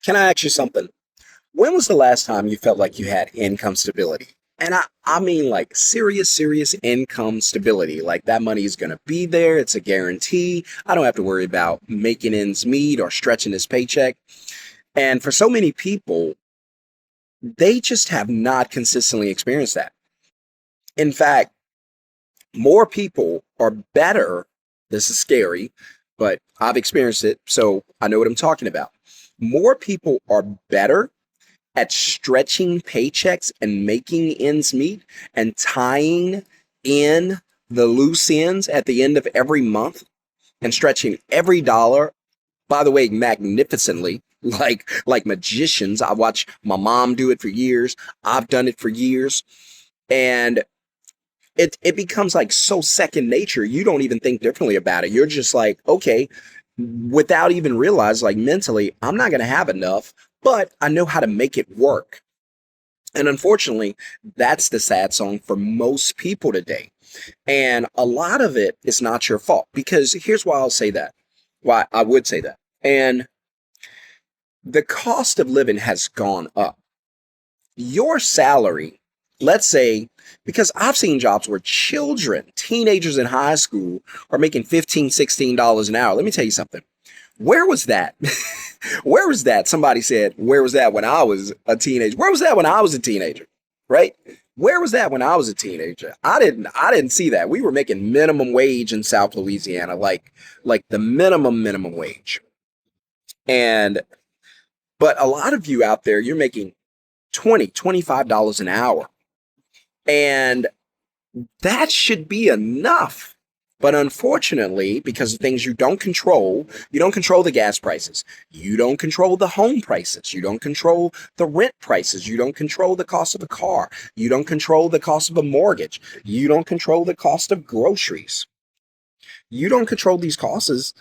Can I ask you something? When was the last time you felt like you had income stability? And I mean like serious income stability. Like that money is going to be there. It's a guarantee. I don't have to worry about making ends meet or stretching this paycheck. And for so many people, they just have not consistently experienced that. In fact, more people are better. This is scary, but I've experienced it. So I know what I'm talking about. More people are better at stretching paychecks and making ends meet and tying in the loose ends at the end of every month and stretching every dollar, by the way, magnificently, like magicians. I watched my mom do it for years. I've done it for years. And it becomes like so second nature. You don't even think differently about it. You're just like, okay, without even realize, like mentally, I'm not going to have enough, but I know how to make it work. And unfortunately, that's the sad song for most people today. And a lot of it is not your fault, because here's why I'll say that. Why I would say that. And the cost of living has gone up. Your salary, let's say, because I've seen jobs where children, teenagers in high school are making $15, $16 an hour. Let me tell you something. Where was that? Where was that? Somebody said, where was that when I was a teenager? Where was that when I was a teenager? Right? Where was that when I was a teenager? I didn't see that. We were making minimum wage in South Louisiana, like the minimum wage. And but a lot of you out there, you're making 20, $25 an hour. And that should be enough. But unfortunately, because of things you don't control the gas prices. You don't control the home prices. You don't control the rent prices. You don't control the cost of a car. You don't control the cost of a mortgage. You don't control the cost of groceries. You don't control these costs,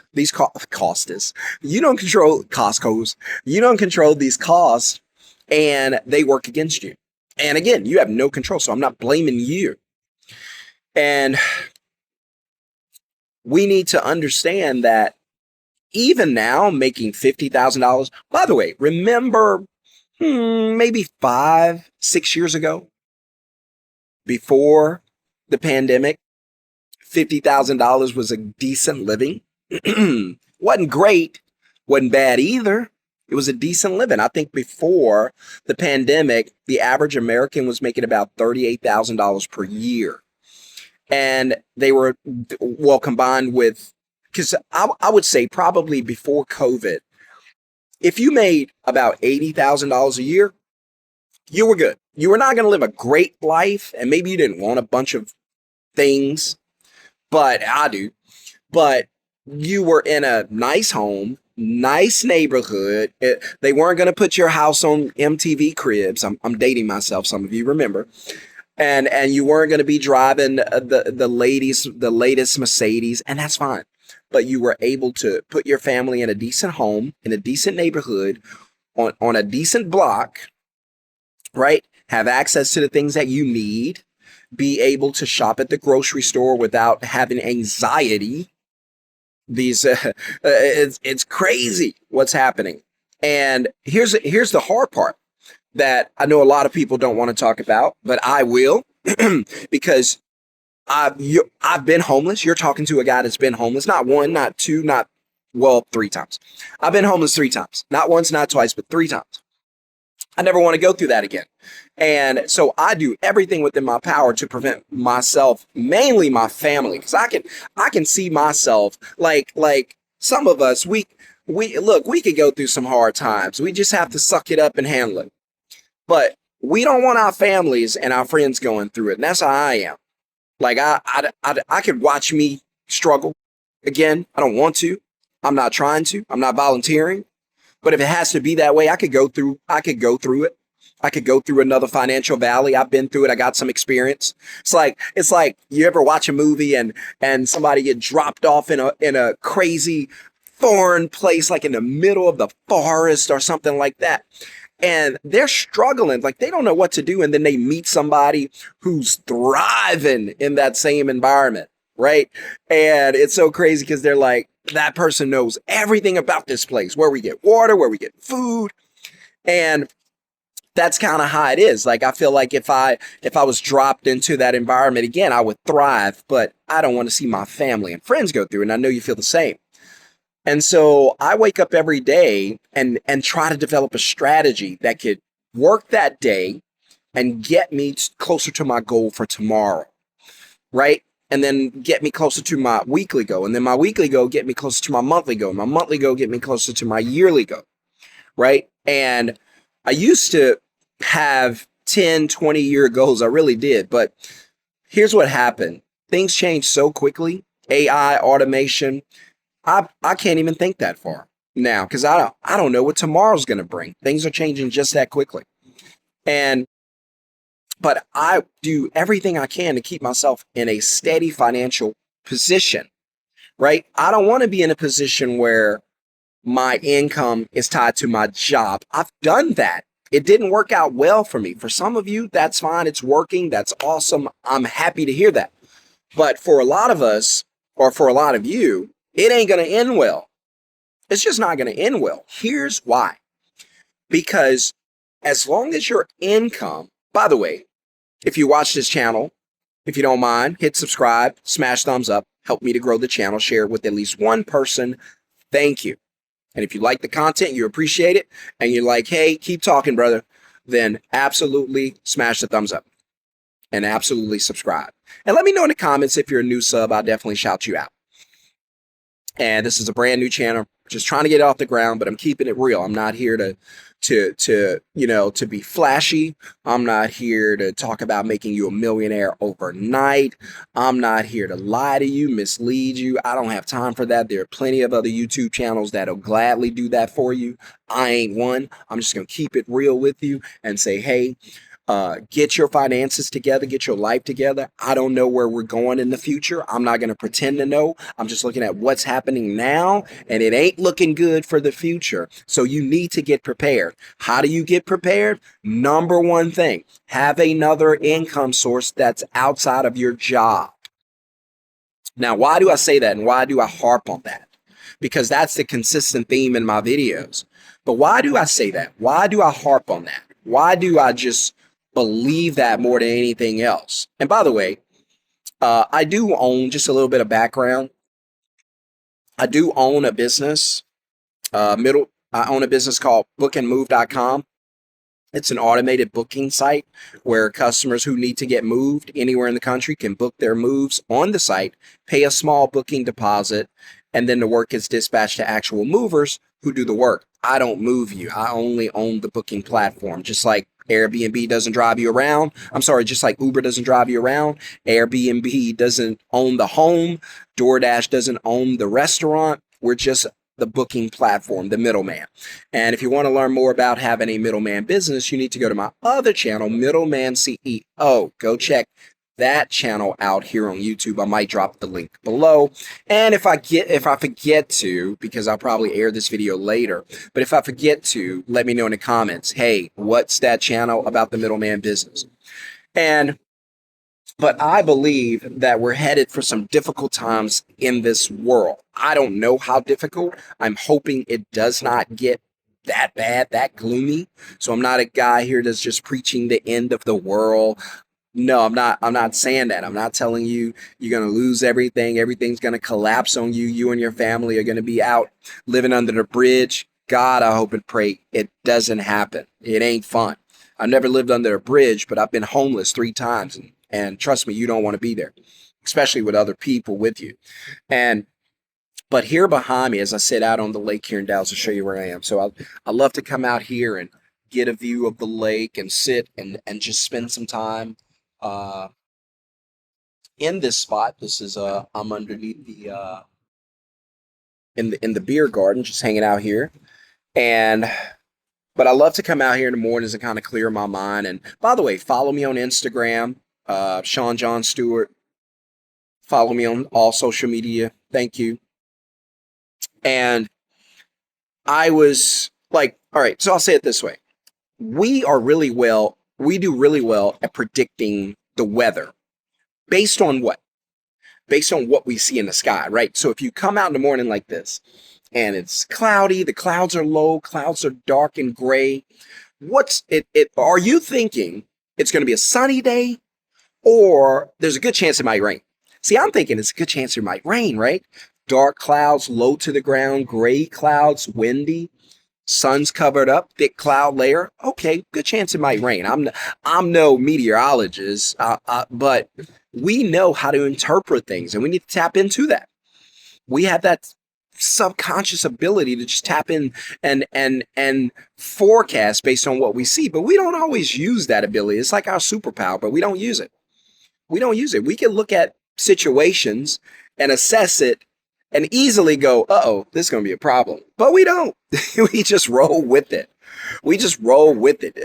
costs. You don't control Costco's. You don't control these costs, and they work against you. And again, you have no control. So I'm not blaming you. And we need to understand that even now, making $50,000, by the way, remember maybe 5, 6 years ago, before the pandemic, $50,000 was a decent living. Wasn't great, wasn't bad either. It was a decent living. I think before the pandemic, the average American was making about $38,000 per year. And they were, well, combined with, because I would say probably before COVID, if you made about $80,000 a year, you were good. You were not going to live a great life, and maybe you didn't want a bunch of things, but I do. But you were in a nice home, nice neighborhood. They weren't going to put your house on MTV Cribs. I'm dating myself. Some of you remember. And you weren't going to be driving the latest Mercedes, and that's fine. But you were able to put your family in a decent home, in a decent neighborhood, on a decent block, right? Have access to the things that you need, be able to shop at the grocery store without having anxiety. It's crazy what's happening. And here's the hard part that I know a lot of people don't want to talk about, but I will, because I've been homeless. You're talking to a guy that's been homeless, not one, not two, not, well, 3 times. I've been homeless 3 times, not once, not twice, but 3 times. I never want to go through that again. And so I do everything within my power to prevent myself, mainly my family, because I can see myself like some of us, we could go through some hard times. We just have to suck it up and handle it. But we don't want our families and our friends going through it. And that's how I am. Like I could watch me struggle. Again, I don't want to. I'm not trying to. I'm not volunteering. But if it has to be that way, I could go through it. I could go through another financial valley. I've been through it. I got some experience. It's like you ever watch a movie and somebody get dropped off in a crazy foreign place, like in the middle of the forest or something like that. And they're struggling, like they don't know what to do. And then they meet somebody who's thriving in that same environment, right? And it's so crazy because they're like, that person knows everything about this place, where we get water, where we get food. And that's kind of how it is. Like, I feel like if I was dropped into that environment again, I would thrive, but I don't want to see my family and friends go through it. And I know you feel the same. And so I wake up every day and try to develop a strategy that could work that day and get me closer to my goal for tomorrow, right? And then get me closer to my weekly goal. And then my weekly goal get me closer to my monthly goal. My monthly goal get me closer to my yearly goal, right? And I used to have 10, 20-year goals. I really did. But here's what happened. Things change so quickly. AI, automation. I can't even think that far now because I don't know what tomorrow's going to bring. Things are changing just that quickly. And but I do everything I can to keep myself in a steady financial position, right? I don't want to be in a position where my income is tied to my job. I've done that. It didn't work out well for me. For some of you, that's fine. It's working. That's awesome. I'm happy to hear that. But for a lot of us, or for a lot of you, it ain't going to end well. It's just not going to end well. Here's why. Because as long as your income, by the way, if you watch this channel, if you don't mind, hit subscribe, smash thumbs up, help me to grow the channel, share it with at least one person. Thank you. And if you like the content, you appreciate it, and you're like, hey, keep talking, brother, then absolutely smash the thumbs up and absolutely subscribe. And let me know in the comments if you're a new sub. I'll definitely shout you out. And this is a brand new channel, just trying to get it off the ground, but I'm keeping it real. I'm not here to be flashy. I'm not here to talk about making you a millionaire overnight. I'm not here to lie to you, mislead you. I don't have time for that. There are plenty of other YouTube channels that'll gladly do that for you. I ain't one. I'm just going to keep it real with you and say, hey, get your finances together, get your life together. I don't know where we're going in the future. I'm not going to pretend to know. I'm just looking at what's happening now, and it ain't looking good for the future. So you need to get prepared. How do you get prepared? Number one thing, have another income source that's outside of your job. Now, why do I say that, and why do I harp on that? Because that's the consistent theme in my videos. But why do I say that? Why do I harp on that? Why do I just believe that more than anything else? And by the way, I do own, just a little bit of background, I do own a business, I own a business called bookandmove.com. It's an automated booking site where customers who need to get moved anywhere in the country can book their moves on the site, pay a small booking deposit, and then the work gets dispatched to actual movers who do the work. I don't move you. I only own the booking platform, just like Airbnb doesn't drive you around. I'm sorry, just like Uber doesn't drive you around. Airbnb doesn't own the home. DoorDash doesn't own the restaurant. We're just the booking platform, the middleman. And if you want to learn more about having a middleman business, you need to go to my other channel, Middleman CEO. Go check that channel out here on YouTube. I might drop the link below. And if I forget to, because I'll probably air this video later, but if I forget to, let me know in the comments, hey, what's that channel about the middleman business? But I believe that we're headed for some difficult times in this world. I don't know how difficult. I'm hoping it does not get that bad, that gloomy. So I'm not a guy here that's just preaching the end of the world. No, I'm not saying that. I'm not telling you you're going to lose everything. Everything's going to collapse on you. You and your family are going to be out living under the bridge. God, I hope and pray it doesn't happen. It ain't fun. I've never lived under a bridge, but I've been homeless 3 times. And trust me, you don't want to be there, especially with other people with you. But here behind me, as I sit out on the lake here in Dallas, to show you where I am. So I love to come out here and get a view of the lake and sit and just spend some time in this spot. This is I'm underneath the in the beer garden, just hanging out here. But I love to come out here in the mornings and kind of clear my mind. And by the way, follow me on Instagram, Shon-Jhon Stewart. Follow me on all social media. Thank you. And I was like, all right, so I'll say it this way. We do really well at predicting the weather. Based on what? Based on what we see in the sky, right? So if you come out in the morning like this and it's cloudy. The clouds are low, clouds are dark and gray. What's it are you thinking it's going to be a sunny day, or there's a good chance it might rain? See, I'm thinking it's a good chance it might rain, right? Dark clouds, low to the ground, gray clouds, windy, sun's covered up, thick cloud layer. Okay, good chance it might rain. I'm no meteorologist, but we know how to interpret things, and we need to tap into that. We have that subconscious ability to just tap in and forecast based on what we see, but we don't always use that ability. It's like our superpower, but we don't use it. We don't use it. We can look at situations and assess it and easily go, uh-oh, this is going to be a problem. But we don't. We just roll with it. We just roll with it.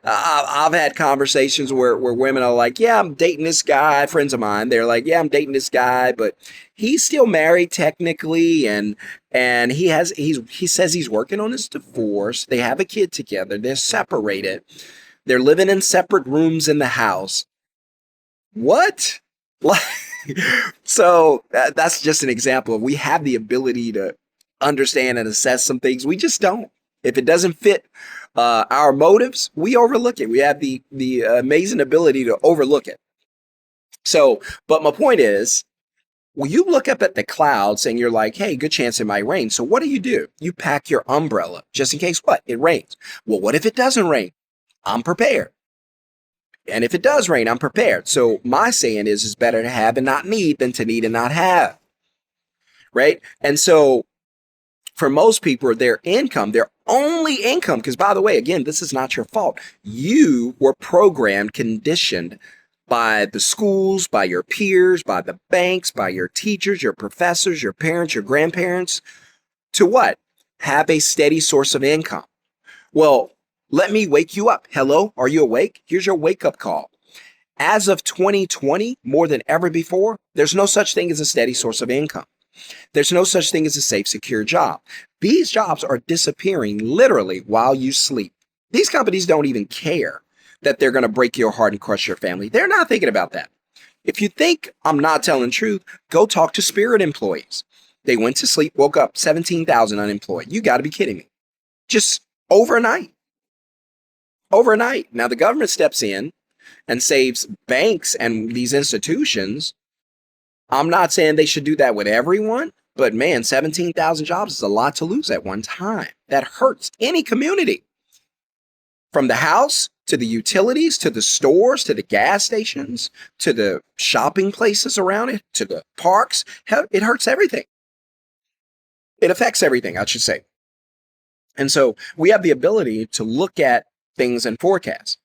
I've had conversations where women are like, yeah, I'm dating this guy. Friends of mine, they're like, yeah, I'm dating this guy, but he's still married technically, and he says he's working on his divorce. They have a kid together. They're separated. They're living in separate rooms in the house. What? Like, so that's just an example of we have the ability to understand and assess some things. We just don't. If it doesn't fit our motives, we overlook it. We have the amazing ability to overlook it. So, but my point is, when you look up at the clouds and you're like, hey, good chance it might rain. So what do? You pack your umbrella just in case what? It rains. Well, what if it doesn't rain? I'm prepared. And if it does rain, I'm prepared. So my saying is, it's better to have and not need than to need and not have. Right? And so for most people, their only income, because by the way, again, this is not your fault. You were programmed, conditioned by the schools, by your peers, by the banks, by your teachers, your professors, your parents, your grandparents, to what? Have a steady source of income. Well, let me wake you up. Hello, are you awake? Here's your wake-up call. As of 2020, more than ever before, there's no such thing as a steady source of income. There's no such thing as a safe, secure job. These jobs are disappearing literally while you sleep. These companies don't even care that they're going to break your heart and crush your family. They're not thinking about that. If you think I'm not telling the truth, go talk to Spirit employees. They went to sleep, woke up, 17,000 unemployed. You got to be kidding me. Just overnight. Overnight. Now the government steps in and saves banks and these institutions. I'm not saying they should do that with everyone, but man, 17,000 jobs is a lot to lose at one time. That hurts any community. From the house to the utilities, to the stores, to the gas stations, to the shopping places around it, to the parks. It hurts everything. It affects everything, I should say. And so we have the ability to look at things and forecast.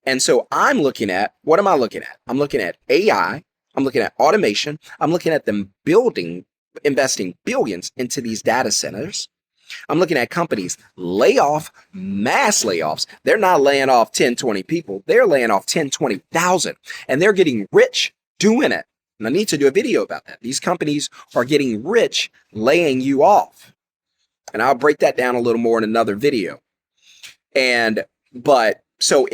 And so I'm looking at, what am I looking at? I'm looking at AI. I'm looking at automation. I'm looking at them investing billions into these data centers. I'm looking at companies mass layoffs. They're not laying off 10, 20 people. They're laying off 10, 20,000, and they're getting rich doing it. And I need to do a video about that. These companies are getting rich laying you off. And I'll break that down a little more in another video. So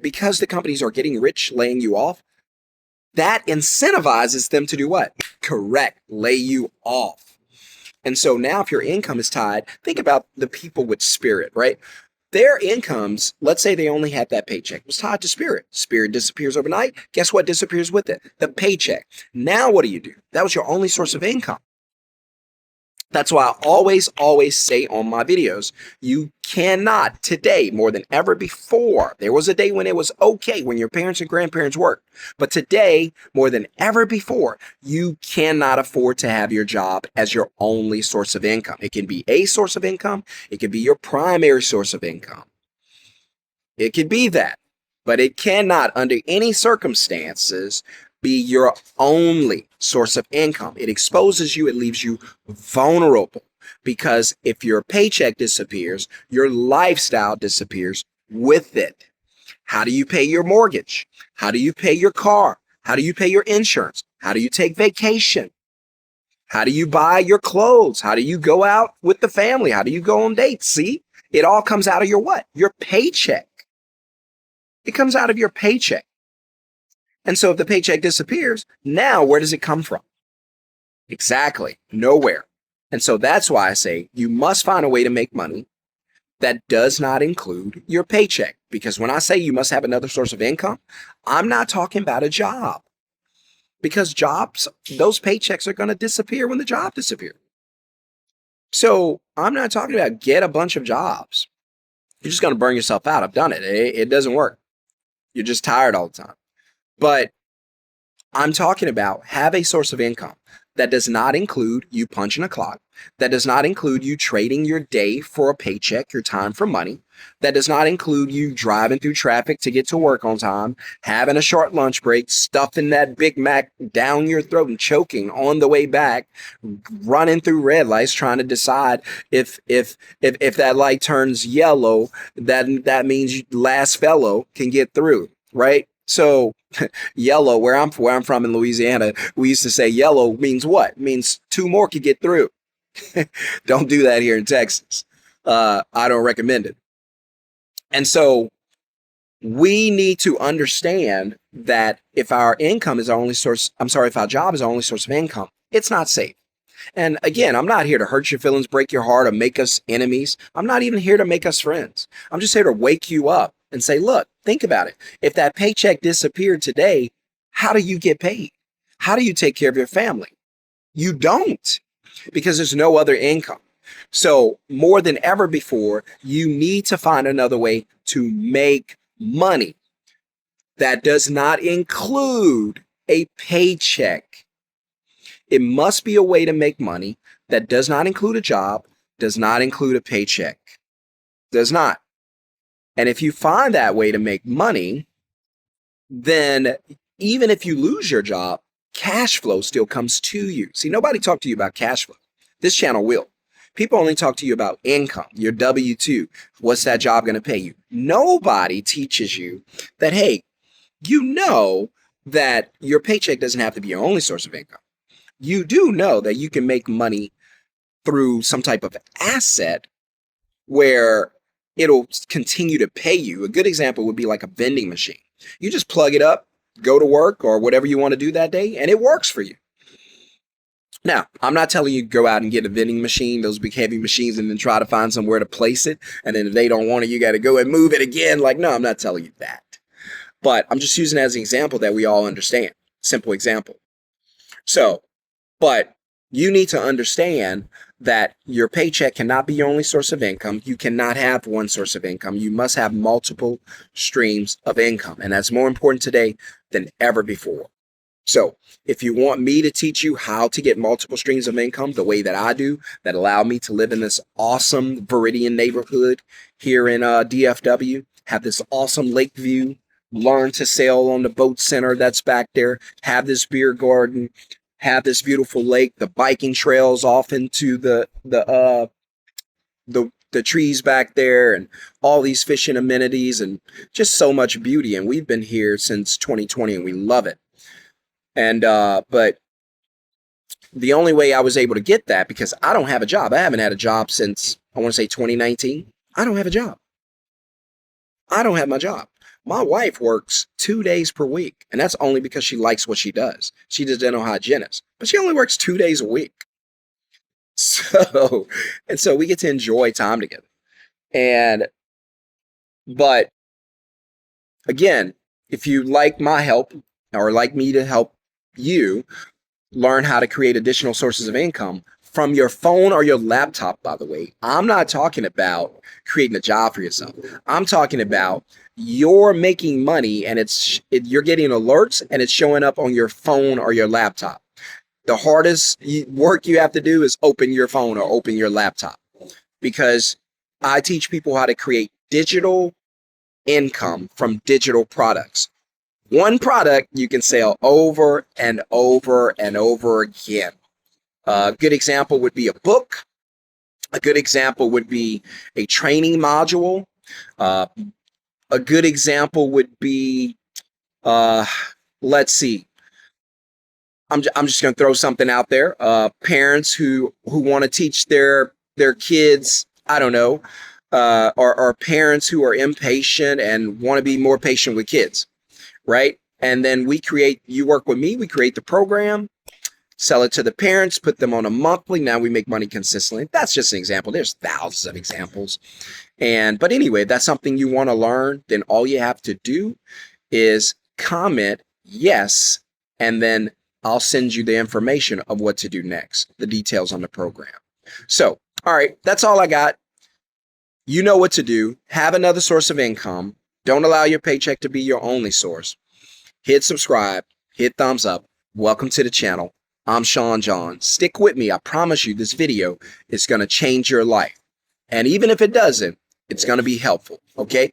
because the companies are getting rich laying you off, that incentivizes them to do what? Correct, lay you off. And so now if your income is tied, think about the people with Spirit, right? Their incomes, let's say they only had that paycheck, was tied to Spirit. Spirit disappears overnight. Guess what disappears with it? The paycheck. Now what do? That was your only source of income. That's why I always say on my videos, you cannot today, more than ever before. There was a day when it was okay when your parents and grandparents worked. But today, more than ever before, you cannot afford to have your job as your only source of income. It can be a source of income. It can be your primary source of income. It can be that. But it cannot, under any circumstances, be your only source of income. It exposes you, it leaves you vulnerable, because if your paycheck disappears, your lifestyle disappears with it. How do you pay your mortgage? How do you pay your car? How do you pay your insurance? How do you take vacation? How do you buy your clothes? How do you go out with the family? How do you go on dates? See, it all comes out of your what? Your paycheck. It comes out of your paycheck. And so if the paycheck disappears, now where does it come from? Exactly. Nowhere. And so that's why I say you must find a way to make money that does not include your paycheck. Because when I say you must have another source of income, I'm not talking about a job. Because jobs, those paychecks are going to disappear when the job disappears. So I'm not talking about get a bunch of jobs. You're just going to burn yourself out. I've done it. It doesn't work. You're just tired all the time. But I'm talking about have a source of income that does not include you punching a clock, that does not include you trading your day for a paycheck, your time for money, that does not include you driving through traffic to get to work on time, having a short lunch break, stuffing that Big Mac down your throat and choking on the way back, running through red lights trying to decide if that light turns yellow, that means last fellow can get through, right? So yellow, where I'm from in Louisiana, we used to say yellow means what? It means two more could get through. Don't do that here in Texas. I don't recommend it. And so we need to understand that if our income is our only source, if our job is our only source of income, it's not safe. And again, I'm not here to hurt your feelings, break your heart, or make us enemies. I'm not even here to make us friends. I'm just here to wake you up and say, look, think about it. If that paycheck disappeared today, how do you get paid? How do you take care of your family? You don't, because there's no other income. So more than ever before, you need to find another way to make money that does not include a paycheck. It must be a way to make money that does not include a job, does not include a paycheck. Does not. And if you find that way to make money, then even if you lose your job, cash flow still comes to you. See, nobody talked to you about cash flow. This channel will. People only talk to you about income, your W-2. What's that job going to pay you? Nobody teaches you that, hey, you know that your paycheck doesn't have to be your only source of income. You do know that you can make money through some type of asset where it'll continue to pay you. A good example would be like a vending machine. You just plug it up, go to work or whatever you want to do that day, and it works for you. Now, I'm not telling you to go out and get a vending machine, those big heavy machines, and then try to find somewhere to place it. And then if they don't want it, you got to go and move it again. Like, no, I'm not telling you that. But I'm just using it as an example that we all understand. Simple example. So, but you need to understand that your paycheck cannot be your only source of income. You cannot have one source of income. You must have multiple streams of income. And that's more important today than ever before. So if you want me to teach you how to get multiple streams of income the way that I do, that allow me to live in this awesome Viridian neighborhood here in DFW, have this awesome lake view, learn to sail on the boat center that's back there, have this beer garden, have this beautiful lake, the biking trails off into the trees back there, and all these fishing amenities and just so much beauty. And we've been here since 2020 and we love it. And but the only way I was able to get that, because I don't have a job. I haven't had a job since, I want to say 2019. I don't have a job. I don't have my job. My wife works 2 days per week, and that's only because she likes what she does. She's a dental hygienist, but she only works 2 days a week. So we get to enjoy time together. But again, if you like my help or like me to help you learn how to create additional sources of income from your phone or your laptop, by the way, I'm not talking about creating a job for yourself. I'm talking about you're making money and you're getting alerts and it's showing up on your phone or your laptop. The hardest work you have to do is open your phone or open your laptop, because I teach people how to create digital income from digital products. One product you can sell over and over and over again. A good example would be a book. A good example would be a training module. A good example would be, let's see. I'm just going to throw something out there. Parents who want to teach their kids, I don't know, or parents who are impatient and want to be more patient with kids, right? And then you work with me, we create the program. sell it to the parents, put them on a monthly. Now we make money consistently. That's just an example. There's thousands of examples. But anyway, that's something you want to learn. Then all you have to do is comment yes, and then I'll send you the information of what to do next, the details on the program. So, all right, that's all I got. You know what to do. Have another source of income. Don't allow your paycheck to be your only source. Hit subscribe, hit thumbs up. Welcome to the channel. I'm Shon-Jhon. Stick with me. I promise you this video is going to change your life. And even if it doesn't, it's going to be helpful. Okay?